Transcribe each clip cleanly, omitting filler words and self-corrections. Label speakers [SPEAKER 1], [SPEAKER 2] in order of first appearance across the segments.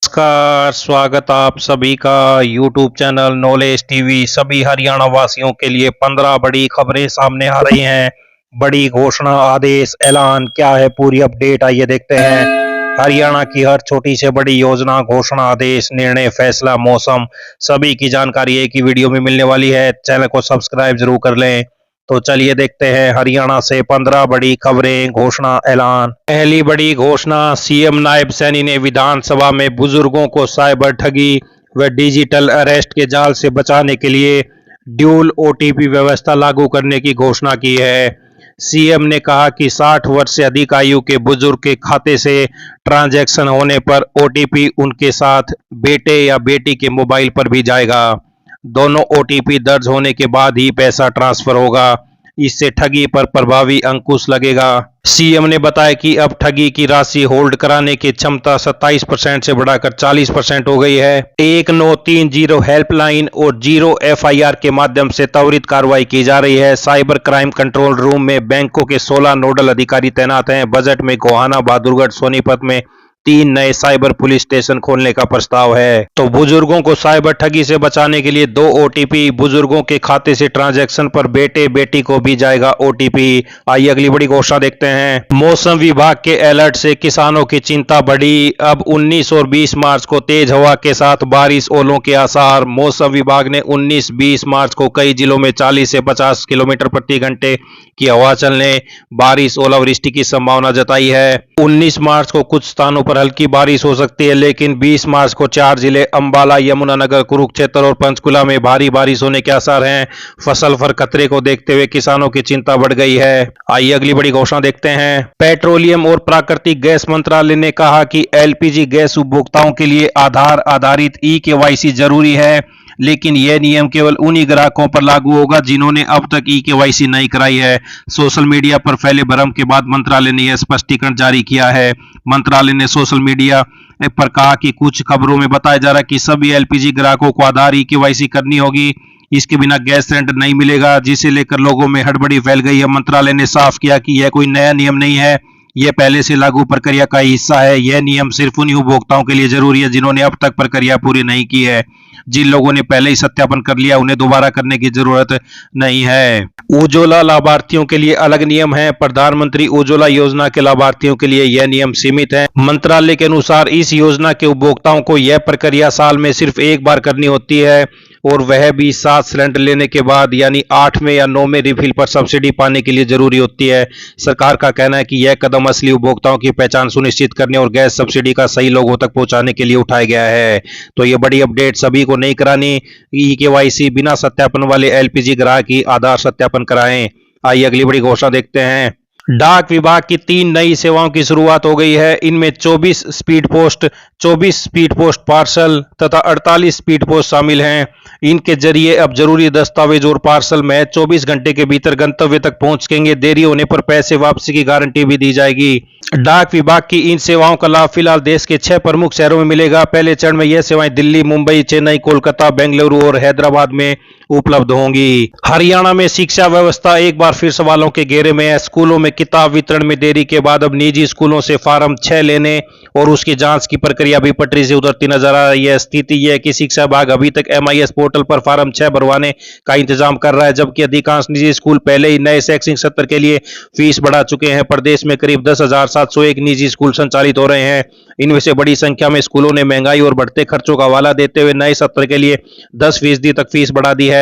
[SPEAKER 1] नमस्कार, स्वागत आप सभी का यूट्यूब चैनल नॉलेज टीवी। सभी हरियाणा वासियों के लिए 15 बड़ी खबरें सामने आ रही हैं। बड़ी घोषणा, आदेश, ऐलान, क्या है पूरी अपडेट, आइए देखते हैं। हरियाणा की हर छोटी से बड़ी योजना, घोषणा, आदेश, निर्णय, फैसला, मौसम, सभी की जानकारी एक ही वीडियो में मिलने वाली है। चैनल को सब्सक्राइब जरूर कर लें। तो चलिए देखते हैं हरियाणा से 15 बड़ी खबरें, घोषणा, ऐलान। पहली बड़ी घोषणा, सीएम नायब सैनी ने विधानसभा में बुजुर्गों को साइबर ठगी व डिजिटल अरेस्ट के जाल से बचाने के लिए ड्यूल ओटीपी व्यवस्था लागू करने की घोषणा की है। सीएम ने कहा कि 60 वर्ष से अधिक आयु के बुजुर्ग के खाते से ट्रांजैक्शन होने पर ओटीपी उनके साथ बेटे या बेटी के मोबाइल पर भी जाएगा। दोनों ओटीपी दर्ज होने के बाद ही पैसा ट्रांसफर होगा। इससे ठगी पर प्रभावी अंकुश लगेगा। सीएम ने बताया कि अब ठगी की राशि होल्ड कराने की क्षमता 27% से बढ़ाकर 40% हो गई है। 1930 हेल्पलाइन और 0 एफआईआर के माध्यम से त्वरित कार्रवाई की जा रही है। साइबर क्राइम कंट्रोल रूम में बैंकों के 16 नोडल अधिकारी तैनात हैं। बजट में गोहाना, बहादुरगढ़, सोनीपत में 3 नए साइबर पुलिस स्टेशन खोलने का प्रस्ताव है। तो बुजुर्गों को साइबर ठगी से बचाने के लिए 2 ओटीपी, बुजुर्गों के खाते से ट्रांजैक्शन पर बेटे बेटी को भी जाएगा ओटीपी। आइए अगली बड़ी घोषणा देखते हैं। मौसम विभाग के अलर्ट से किसानों की चिंता बढ़ी। अब 19 और 20 मार्च को तेज हवा के साथ बारिश, ओलों के आसार। मौसम विभाग ने 19-20 मार्च को कई जिलों में 40 से 50 किलोमीटर प्रति घंटे की हवा चलने, बारिश, ओलावृष्टि की संभावना जताई है। 19 मार्च को कुछ स्थानों पर हल्की बारिश हो सकती है, लेकिन 20 मार्च को 4 जिले अंबाला, यमुनानगर, कुरुक्षेत्र और पंचकुला में भारी बारिश होने के आसार हैं। फसल पर खतरे को देखते हुए किसानों की चिंता बढ़ गई है। आइए अगली बड़ी घोषणा देखते हैं। पेट्रोलियम और प्राकृतिक गैस मंत्रालय ने कहा कि एलपीजी गैस उपभोक्ताओं के लिए आधार आधारित ई-केवाईसी जरूरी है, लेकिन यह नियम केवल उन्हीं ग्राहकों पर लागू होगा जिन्होंने अब तक ई-केवाईसी नहीं कराई है। सोशल मीडिया पर फैले भ्रम के बाद मंत्रालय ने यह स्पष्टीकरण जारी किया है। मंत्रालय ने सोशल मीडिया पर कहा कि कुछ खबरों में बताया जा रहा है कि सभी एलपीजी ग्राहकों को आधार ई-केवाईसी करनी होगी, इसके बिना गैस सिलेंडर नहीं मिलेगा, जिसे लेकर लोगों में हड़बड़ी फैल गई है। मंत्रालय ने साफ किया कि यह कोई नया नियम नहीं है, यह पहले से लागू प्रक्रिया का हिस्सा है। यह नियम सिर्फ उन्हीं उपभोक्ताओं के लिए जरूरी है जिन्होंने अब तक प्रक्रिया पूरी नहीं की है। जिन लोगों ने पहले ही सत्यापन कर लिया उन्हें दोबारा करने की जरूरत नहीं है। उज्ज्वला लाभार्थियों के लिए अलग नियम है। प्रधानमंत्री उज्ज्वला योजना के लाभार्थियों के लिए यह नियम सीमित है। मंत्रालय के अनुसार इस योजना के उपभोक्ताओं को यह प्रक्रिया साल में सिर्फ एक बार करनी होती है, और वह भी 7 सिलेंडर लेने के बाद, यानी 8वें या 9वें रिफिल पर सब्सिडी पाने के लिए जरूरी होती है। सरकार का कहना है कि यह कदम असली उपभोक्ताओं की पहचान सुनिश्चित करने और गैस सब्सिडी का सही लोगों तक पहुंचाने के लिए उठाया गया है। तो ये बड़ी अपडेट, सभी को नहीं करानी ई-केवाईसी, बिना सत्यापन वाले एलपीजी ग्राहक ही आधार सत्यापन कराएं। आइए अगली बड़ी घोषणा देखते हैं। डाक विभाग की 3 नई सेवाओं की शुरुआत हो गई है। इनमें 24 स्पीड पोस्ट पार्सल तथा 48 स्पीड पोस्ट शामिल हैं। इनके जरिए अब जरूरी दस्तावेज और पार्सल में 24 घंटे के भीतर गंतव्य तक पहुंचेंगे। देरी होने पर पैसे वापसी की गारंटी भी दी जाएगी। डाक विभाग की इन सेवाओं का लाभ फिलहाल देश के 6 प्रमुख शहरों में मिलेगा। पहले चरण में यह सेवाएं दिल्ली, मुंबई, चेन्नई, कोलकाता, बेंगलुरु और हैदराबाद में उपलब्ध होंगी। हरियाणा में शिक्षा व्यवस्था एक बार फिर सवालों के घेरे में है। स्कूलों में किताब वितरण में देरी के बाद अब निजी स्कूलों से फार्म 6 लेने और उसकी जांच की प्रक्रिया भी पटरी से उतरती नजर आ रही है। स्थिति यह है कि शिक्षा विभाग अभी तक MIS पोर्टल पर फार्म 6 भरवाने का इंतजाम कर रहा है, जबकि अधिकांश निजी स्कूल पहले ही नए शैक्षणिक सत्र के लिए फीस बढ़ा चुके हैं। प्रदेश में करीब 10,701 निजी स्कूल संचालित हो रहे हैं। इनमें से बड़ी संख्या में स्कूलों ने महंगाई और बढ़ते खर्चों का हवाला देते हुए नए सत्र के लिए 10% तक फीस बढ़ा दी है।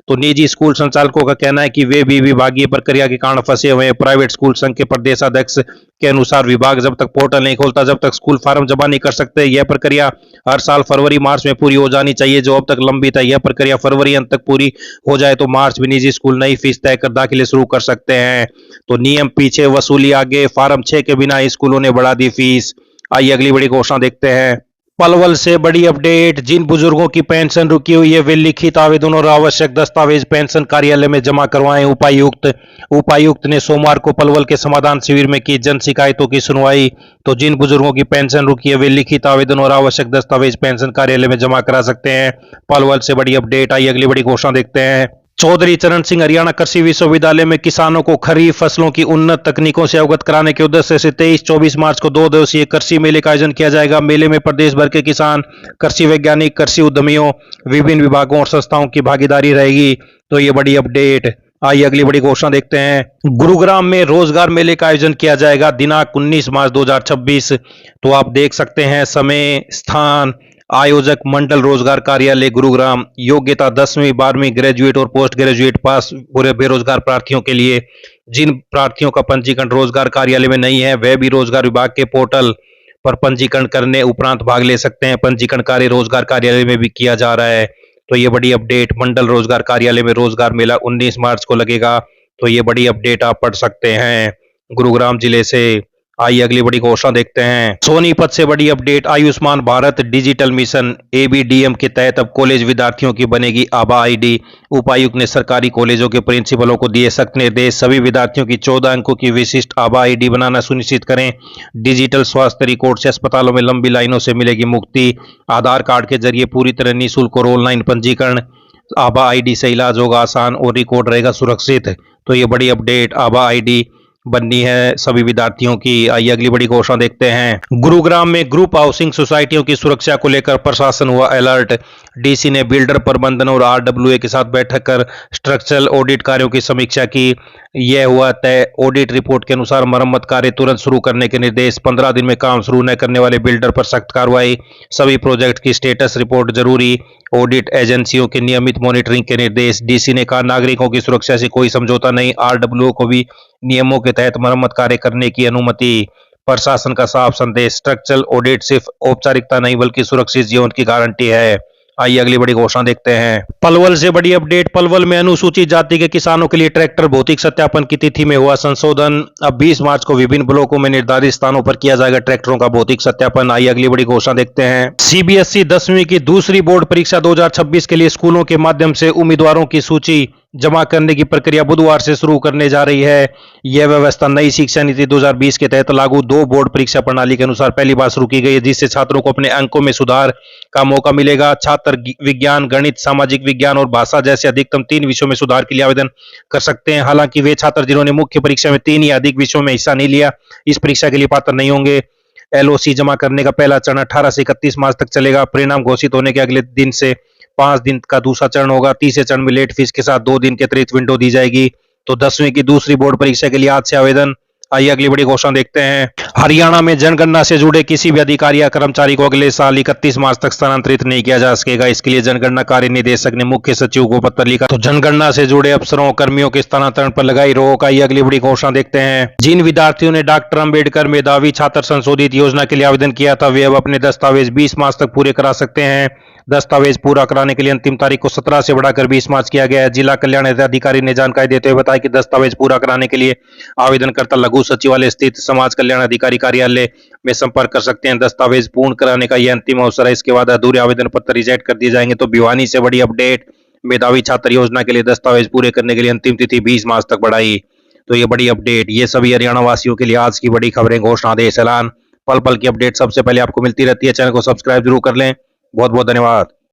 [SPEAKER 1] तो निजी स्कूल संचालकों का कहना है कि वे भी विभागीय प्रक्रिया के कारण फंसे हुए हैं। प्राइवेट स्कूल संघ के प्रदेशाध्यक्ष के अनुसार विभाग जब तक पोर्टल नहीं खोलता जब तक स्कूल फार्म जमा नहीं कर सकते। यह प्रक्रिया हर साल फरवरी-मार्च में पूरी हो जानी चाहिए, जो अब तक लंबित है। यह प्रक्रिया फरवरी अंत तक पूरी हो जाए तो मार्च में निजी स्कूल नई फीस तय कर दाखिले शुरू कर सकते हैं। तो नियम पीछे, वसूली आगे। फार्म 6 के बिना स्कूलों ने बढ़ा दी फीस। आइए अगली बड़ी घोषणा देखते हैं। पलवल से बड़ी अपडेट, जिन बुजुर्गों की पेंशन रुकी हुई है वे लिखित आवेदन और आवश्यक दस्तावेज पेंशन कार्यालय में जमा करवाएं। उपायुक्त ने सोमवार को पलवल के समाधान शिविर में की जन शिकायतों की सुनवाई। तो जिन बुजुर्गों की पेंशन रुकी है वे लिखित आवेदन और आवश्यक दस्तावेज पेंशन कार्यालय में जमा करा सकते हैं। पलवल से बड़ी अपडेट। आइए अगली बड़ी घोषणा देखते हैं। चौधरी चरण सिंह हरियाणा कृषि विश्वविद्यालय में किसानों को खरीफ फसलों की उन्नत तकनीकों से अवगत कराने के उद्देश्य से 23-24 मार्च को 2 दिवसीय कृषि मेले का आयोजन किया जाएगा। मेले में प्रदेश भर के किसान, कृषि वैज्ञानिक, कृषि उद्यमियों, विभिन्न विभागों और संस्थाओं की भागीदारी रहेगी। तो ये बड़ी अपडेट। आइए अगली बड़ी घोषणा देखते हैं। गुरुग्राम में रोजगार मेले का आयोजन किया जाएगा दिनांक 19 मार्च 2026। तो आप देख सकते हैं समय, स्थान, आयोजक मंडल रोजगार कार्यालय गुरुग्राम। योग्यता 10वीं 12वीं ग्रेजुएट और पोस्ट ग्रेजुएट पास पूरे बेरोजगार प्रार्थियों के लिए। जिन प्रार्थियों का पंजीकरण रोजगार कार्यालय में नहीं है वह भी रोजगार विभाग के पोर्टल पर पंजीकरण करने उपरांत भाग ले सकते हैं। पंजीकरण कार्य रोजगार कार्यालय में भी किया जा रहा है। तो ये बड़ी अपडेट। मंडल रोजगार कार्यालय में रोजगार मेला 19 मार्च को लगेगा। तो ये बड़ी अपडेट आप पढ़ सकते हैं गुरुग्राम जिले से। आइए अगली बड़ी घोषणा देखते हैं। सोनीपत से बड़ी update. Ayushman Bharat Digital Mission ABDM के तहत अब कॉलेज विद्यार्थियों की बनेगी आभा आईडी। उपायुक्त ने सरकारी कॉलेजों के प्रिंसिपलों को दिए सख्त निर्देश। सभी विद्यार्थियों की 14 अंकों की विशिष्ट आभा आईडी बनाना सुनिश्चित करें। डिजिटल स्वास्थ्य रिकॉर्ड से अस्पतालों में लंबी लाइनों से मिलेगी मुक्ति। आधार कार्ड के जरिए पूरी तरह निःशुल्क और ऑनलाइन पंजीकरण। आभा आईडी से इलाज होगा आसान और रिकॉर्ड रहेगा सुरक्षित। तो ये बड़ी अपडेट। आभा आईडी बननी है सभी विद्यार्थियों की। आइए अगली बड़ी घोषणा देखते हैं। गुरुग्राम में ग्रुप हाउसिंग सोसाइटियों की सुरक्षा को लेकर प्रशासन हुआ अलर्ट। डीसी ने बिल्डर प्रबंधन और आरडब्ल्यूए के साथ बैठक कर स्ट्रक्चरल ऑडिट कार्यों की समीक्षा की। यह हुआ तय। ऑडिट रिपोर्ट के अनुसार मरम्मत कार्य तुरंत शुरू करने के निर्देश। 15 दिन में काम शुरू न करने वाले बिल्डर पर सख्त कार्रवाई। सभी प्रोजेक्ट की स्टेटस रिपोर्ट जरूरी। ऑडिट एजेंसियों की नियमित मॉनिटरिंग के निर्देश। डीसी ने कहा नागरिकों की सुरक्षा से कोई समझौता नहीं। आरडब्ल्यूओ को भी नियमों के तहत मरम्मत कार्य करने की अनुमति। प्रशासन का साफ संदेश। स्ट्रक्चरल ऑडिट सिर्फ औपचारिकता नहीं बल्कि सुरक्षित जीवन की गारंटी है। आइए अगली बड़ी घोषणा देखते हैं। पलवल से बड़ी अपडेट। पलवल में अनुसूचित जाति के किसानों के लिए ट्रैक्टर भौतिक सत्यापन की तिथि में हुआ संशोधन। अब 20 मार्च को विभिन्न ब्लॉकों में निर्धारित स्थानों पर किया जाएगा ट्रैक्टरों का भौतिक सत्यापन। आइए अगली बड़ी घोषणा देखते हैं। सीबीएसई 10वीं की दूसरी बोर्ड परीक्षा 2026 के लिए स्कूलों के माध्यम से उम्मीदवारों की सूची जमा करने की प्रक्रिया बुधवार से शुरू करने जा रही है। यह व्यवस्था नई शिक्षा नीति 2020 के तहत लागू 2 बोर्ड परीक्षा प्रणाली के अनुसार पहली बार शुरू की गई है, जिससे छात्रों को अपने अंकों में सुधार का मौका मिलेगा। छात्र विज्ञान, गणित, सामाजिक विज्ञान और भाषा जैसे अधिकतम 3 विषयों में सुधार के लिए आवेदन कर सकते हैं। हालांकि वे छात्र जिन्होंने मुख्य परीक्षा में 3 या अधिक विषयों में हिस्सा नहीं लिया इस परीक्षा के लिए पात्र नहीं होंगे। एलओसी जमा करने का पहला चरण 18 से 31 मार्च तक चलेगा। परिणाम घोषित होने के अगले दिन से 5 दिन का दूसरा चरण होगा। तीसरे चरण में लेट फीस के साथ 2 दिन की अतिरिक्त विंडो दी जाएगी। तो 10वीं की दूसरी बोर्ड परीक्षा के लिए आज से आवेदन। आइए अगली बड़ी घोषणा देखते हैं। हरियाणा में जनगणना से जुड़े किसी भी अधिकारी या कर्मचारी को अगले साल 31 मार्च तक स्थानांतरित नहीं किया जा सकेगा। इसके लिए जनगणना कार्य निदेशक ने मुख्य सचिव को पत्र लिखा। तो जनगणना से जुड़े अफसरों कर्मियों के स्थानांतरण पर लगाई रोक। आइए अगली बड़ी घोषणा देखते हैं। जिन विद्यार्थियों ने डॉक्टर अंबेडकर मेधावी छात्र संशोधित योजना के लिए आवेदन किया था वे अब अपने दस्तावेज 20 मार्च तक पूरे करा सकते हैं। दस्तावेज पूरा कराने के लिए अंतिम तारीख को 17 से बढ़ाकर 20 मार्च किया गया है। जिला कल्याण अधिकारी ने जानकारी देते हुए बताया कि दस्तावेज पूरा कराने के लिए आवेदनकर्ता लघु सचिवालय स्थित समाज कल्याण अधिकारी कार्यालय में संपर्क कर सकते हैं। दस्तावेज पूर्ण कराने का यह अंतिम अवसर है। इसके बाद अधूरे आवेदन पत्र रिजेक्ट कर दिए जाएंगे। तो भिवानी से बड़ी अपडेट। मेधावी छात्र योजना के लिए दस्तावेज पूरे करने के लिए अंतिम तिथि 20 मार्च तक बढ़ाई। तो ये बड़ी अपडेट। ये सभी हरियाणा वासियों के लिए आज की बड़ी खबरें, घोषणा, आदेश, ऐलान। पल पल की अपडेट सबसे पहले आपको मिलती रहती है। चैनल को सब्सक्राइब जरूर कर लें। बहुत बहुत धन्यवाद।